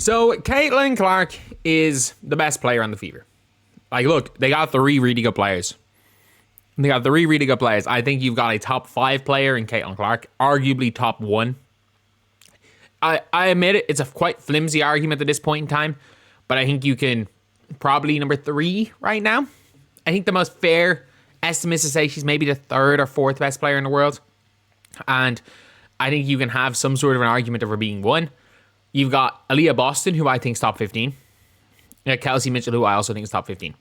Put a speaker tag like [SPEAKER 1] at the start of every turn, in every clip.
[SPEAKER 1] So, Caitlin Clark is the best player on the Fever. Like, look, they got three really good players. I think you've got a top 5 player in Caitlin Clark, arguably top 1. I admit it, it's a quite flimsy argument at this point in time, but I think you can probably number 3 right now. I think the most fair estimate is to say she's maybe the 3rd or 4th best player in the world. And I think you can have some sort of an argument of her being 1. You've got Aaliyah Boston, who I think is top 15. Kelsey Mitchell, who I also think is top 15.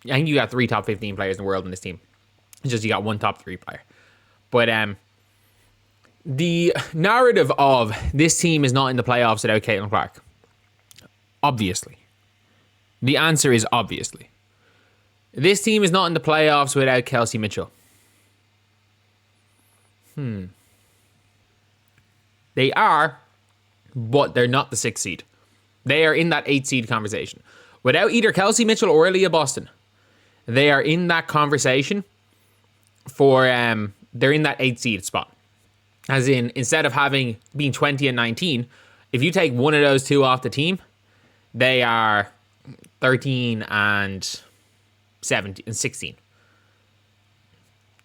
[SPEAKER 1] I think you got 3 top 15 players in the world in this team. It's just you got 1 top 3 player. But the narrative of this team is not in the playoffs without Caitlin Clark. Obviously. The answer is obviously. This team is not in the playoffs without Kelsey Mitchell. They are, but they're not the 6th seed. They are in that 8th seed conversation. Without either Kelsey Mitchell or Aaliyah Boston, they are in that conversation for, they're in that 8th seed spot. As in, instead of being 20 and 19, if you take one of those 2 off the team, they are 13 and 17 and 16.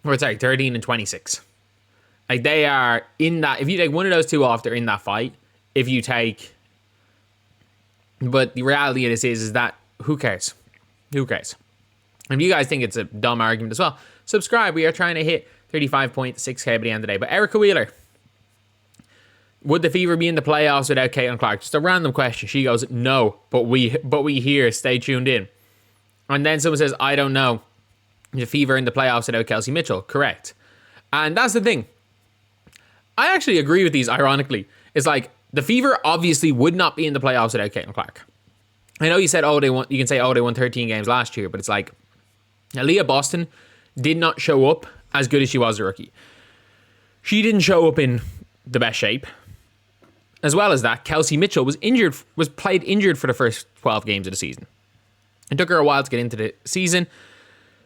[SPEAKER 1] Or sorry, 13 and 26. Like, they are in that, if you take one of those 2 off, they're in that fight. If you take, but the reality of this is that who cares? Who cares? If you guys think it's a dumb argument as well, subscribe. We are trying to hit 35.6k by the end of the day. But Erica Wheeler, would the Fever be in the playoffs without Caitlin Clark? Just a random question. She goes, no, but we hear, stay tuned in. And then someone says, I don't know. The Fever in the playoffs without Kelsey Mitchell. Correct. And that's the thing. I actually agree with these, ironically. It's like, the Fever obviously would not be in the playoffs without Caitlin Clark. I know you said, you can say, they won 13 games last year, but it's like, Aaliyah Boston did not show up as good as she was a rookie. She didn't show up in the best shape. As well as that, Kelsey Mitchell was played injured for the first 12 games of the season. It took her a while to get into the season.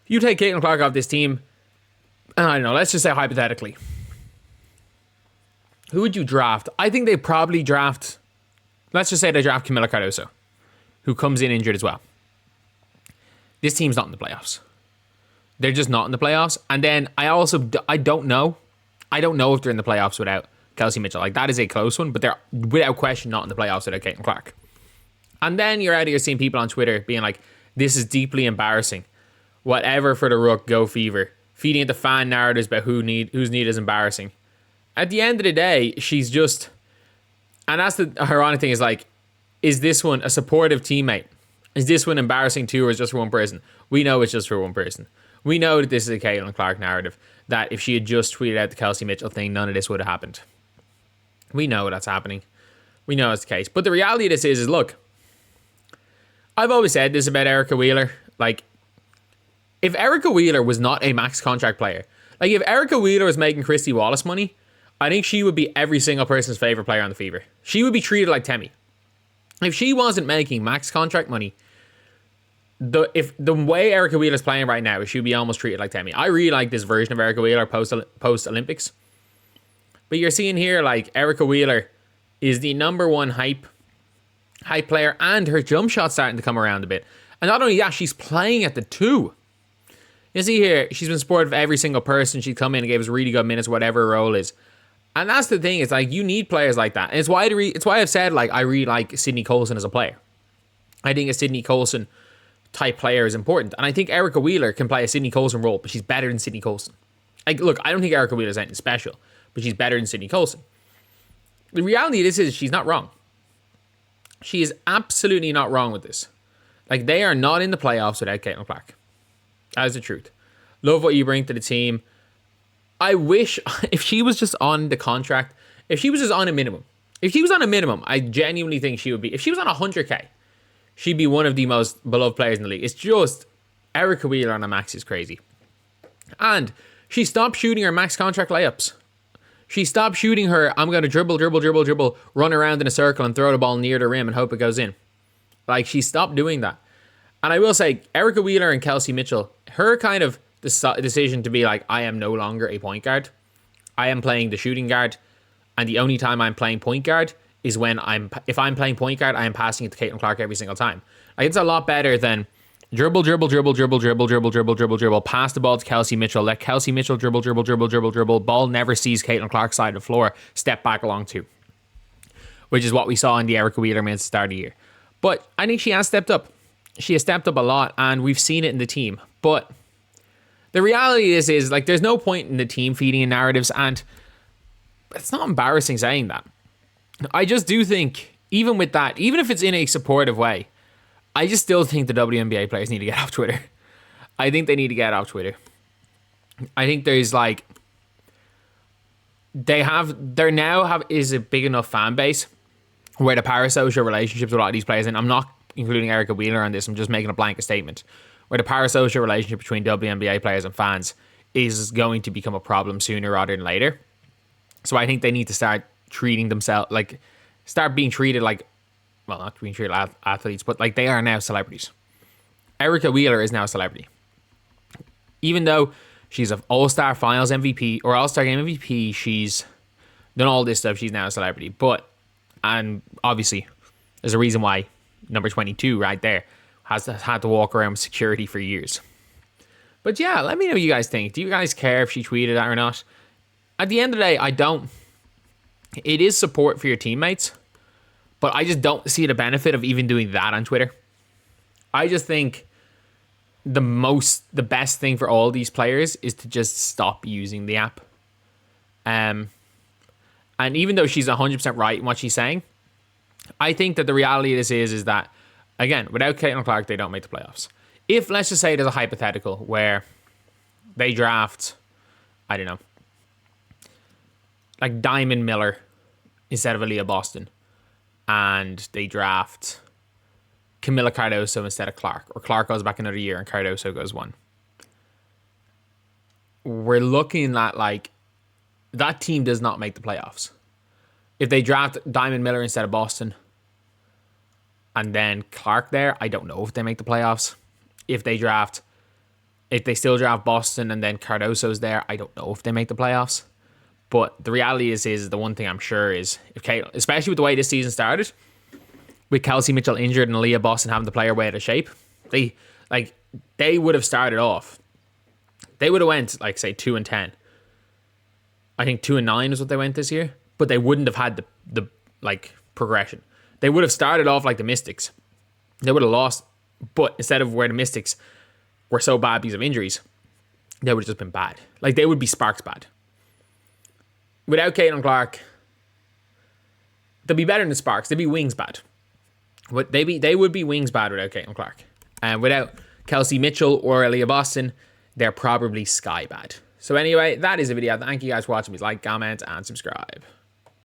[SPEAKER 1] If you take Caitlin Clark off this team, I don't know, let's just say hypothetically, who would you draft? I think they probably draft, let's just say they draft Camila Cardoso, who comes in injured as well. This team's not in the playoffs. They're just not in the playoffs. And then I don't know. I don't know if they're in the playoffs without Kelsey Mitchell. Like, that is a close one, but they're without question not in the playoffs without Caitlin Clark. And then you're out here seeing people on Twitter being like, this is deeply embarrassing. Whatever for the Rook, go Fever. Feeding into fan narratives about whose need is embarrassing. At the end of the day, she's just... And that's the ironic thing is like, is this one a supportive teammate? Is this one embarrassing too, or is it just for one person? We know it's just for one person. We know that this is a Caitlin Clark narrative, that if she had just tweeted out the Kelsey Mitchell thing, none of this would have happened. We know that's happening. We know it's the case. But the reality of this is look, I've always said this about Erica Wheeler. Like, if Erica Wheeler was not a max contract player, like if Erica Wheeler was making Christy Wallace money, I think she would be every single person's favorite player on the Fever. She would be treated like Temi. If she wasn't making max contract money, the way Erica Wheeler's playing right now, she would be almost treated like Temi. I really like this version of Erica Wheeler post Olympics. But you're seeing here, like, Erica Wheeler is the number 1 hype player, and her jump shot's starting to come around a bit. And not only that, she's playing at the 2. You see here, she's been supportive of every single person. She'd come in and gave us really good minutes, whatever her role is. And that's the thing. It's like, you need players like that. And it's why I've said, like, I really like Sydney Coulson as a player. I think a Sydney Coulson type player is important. And I think Erica Wheeler can play a Sydney Coulson role, but she's better than Sydney Coulson. Like, look, I don't think Erica Wheeler's anything special, but she's better than Sydney Coulson. The reality of this is she's not wrong. She is absolutely not wrong with this. Like, they are not in the playoffs without Caitlin Clark. That is the truth. Love what you bring to the team. I wish, if she was just on the contract, if she was just on a minimum, I genuinely think she would be, if she was on 100k, she'd be one of the most beloved players in the league. It's just, Erica Wheeler on a max is crazy. And she stopped shooting her max contract layups. She stopped shooting her, I'm going to dribble, run around in a circle and throw the ball near the rim and hope it goes in. Like, she stopped doing that. And I will say, Erica Wheeler and Kelsey Mitchell, her kind of decision to be like, I am no longer a point guard. I am playing the shooting guard. And the only time I'm playing point guard is when if I'm playing point guard, I am passing it to Caitlin Clark every single time. Like, it's a lot better than dribble, pass the ball to Kelsey Mitchell, let Kelsey Mitchell dribble, ball never sees Caitlin Clark's side of the floor, step back along two, which is what we saw in the Erica Wheeler minutes at the start of the year. But I think she has stepped up. She has stepped up a lot, and we've seen it in the team. But the reality is like, there's no point in the team feeding in narratives, and it's not embarrassing saying that. I just do think, even with that, even if it's in a supportive way, I just still think the WNBA players need to get off Twitter. I think they need to get off Twitter. I think there's like, is a big enough fan base where the parasocial relationships with a lot of these players, and I'm not including Erica Wheeler on this, I'm just making a blanket statement, where the parasocial relationship between WNBA players and fans is going to become a problem sooner rather than later. So I think they need to start treating themselves, like, start being treated like, well, not being treated like athletes, but like they are now celebrities. Erica Wheeler is now a celebrity. Even though she's an All-Star Finals MVP or All-Star Game MVP, she's done all this stuff, she's now a celebrity. But, and obviously, there's a reason why number 22 right there has had to walk around with security for years. But yeah, let me know what you guys think. Do you guys care if she tweeted that or not? At the end of the day, I don't. It is support for your teammates, but I just don't see the benefit of even doing that on Twitter. I just think the best thing for all these players is to just stop using the app. And even though she's 100% right in what she's saying, I think that the reality of this is that, again, without Caitlin Clark, they don't make the playoffs. If, let's just say there's a hypothetical where they draft, I don't know, like Diamond Miller instead of Aaliyah Boston, and they draft Camila Cardoso instead of Clark, or Clark goes back another year and Cardoso goes one. We're looking at, like, that team does not make the playoffs. If they draft Diamond Miller instead of Boston and then Clark there, I don't know if they make the playoffs. If they still draft Boston and then Cardoso's there, I don't know if they make the playoffs. But the reality is the one thing I'm sure is, if Kate, especially with the way this season started, with Kelsey Mitchell injured and Aaliyah Boston having to play her way out of shape, they would have started off. They would have went, like, say, 2-10. I think 2-9 is what they went this year, but they wouldn't have had the progression. They would have started off like the Mystics. They would have lost, but instead of where the Mystics were so bad because of injuries, they would have just been bad. Like, they would be Sparks bad. Without Caitlin Clark, they'd be better than Sparks. They'd be Wings bad. But they would be Wings bad without Caitlin Clark. And without Kelsey Mitchell or Aaliyah Boston, they're probably Sky bad. So anyway, that is the video. Thank you guys for watching. Please like, comment, and subscribe.